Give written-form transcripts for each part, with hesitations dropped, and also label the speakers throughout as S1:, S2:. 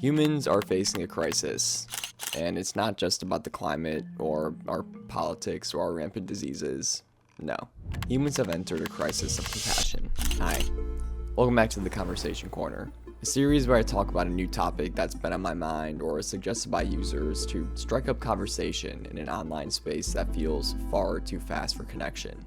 S1: Humans are facing a crisis, and it's not just about the climate or our politics or our rampant diseases. No, humans have entered a crisis of compassion. Hi, welcome back to the Conversation Corner, a series where I talk about a new topic that's been on my mind or suggested by users to strike up conversation in an online space that feels far too fast for connection.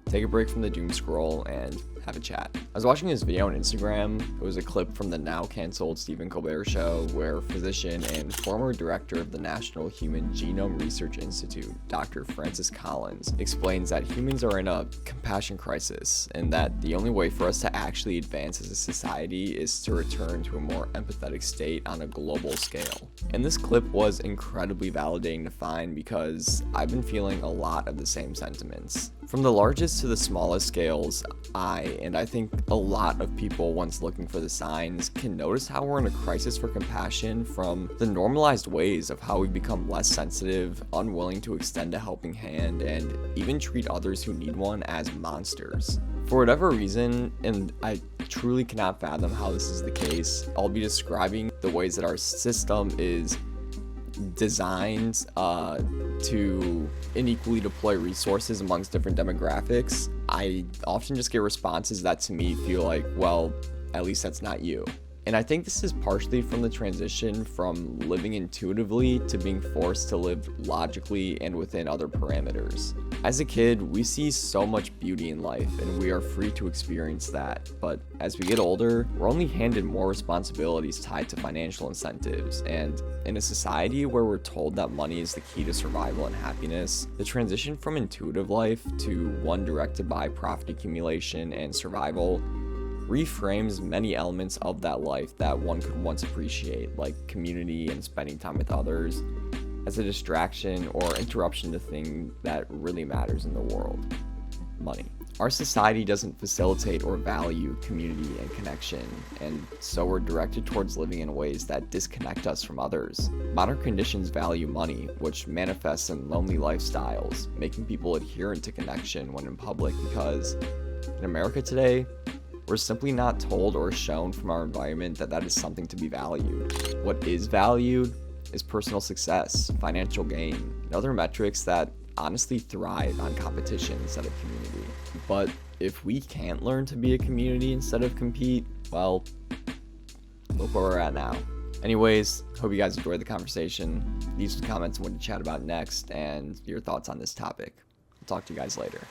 S1: Take a break from the doom scroll and have a chat. I was watching this video on Instagram. It was a clip from the now canceled Stephen Colbert show where physician and former director of the National Human Genome Research Institute, Dr. Francis Collins, explains that humans are in a compassion crisis and that the only way for us to actually advance as a society is to return to a more empathetic state on a global scale. And this clip was incredibly validating to find because I've been feeling a lot of the same sentiments. From the largest to the smallest scales, I think a lot of people, once looking for the signs, can notice how we're in a crisis for compassion from the normalized ways of how we become less sensitive, unwilling to extend a helping hand, and even treat others who need one as monsters. For whatever reason, and I truly cannot fathom how this is the case, I'll be describing the ways that our system is designed to unequally deploy resources amongst different demographics. I often just get responses that to me feel like, well, at least that's not you. And I think this is partially from the transition from living intuitively to being forced to live logically and within other parameters. As a kid, we see so much beauty in life and we are free to experience that. But as we get older, we're only handed more responsibilities tied to financial incentives. And in a society where we're told that money is the key to survival and happiness, the transition from intuitive life to one directed by profit accumulation and survival reframes many elements of that life that one could once appreciate, like community and spending time with others, as a distraction or interruption to the thing that really matters in the world: money. Our society doesn't facilitate or value community and connection, and so we're directed towards living in ways that disconnect us from others. Modern conditions value money, which manifests in lonely lifestyles, making people adherent to connection when in public because, in America today, we're simply not told or shown from our environment that that is something to be valued. What is valued is personal success, financial gain, and other metrics that honestly thrive on competition instead of community. But if we can't learn to be a community instead of compete, well, look where we're at now. Anyways, hope you guys enjoyed the conversation. Leave some comments on what to chat about next and your thoughts on this topic. I'll talk to you guys later.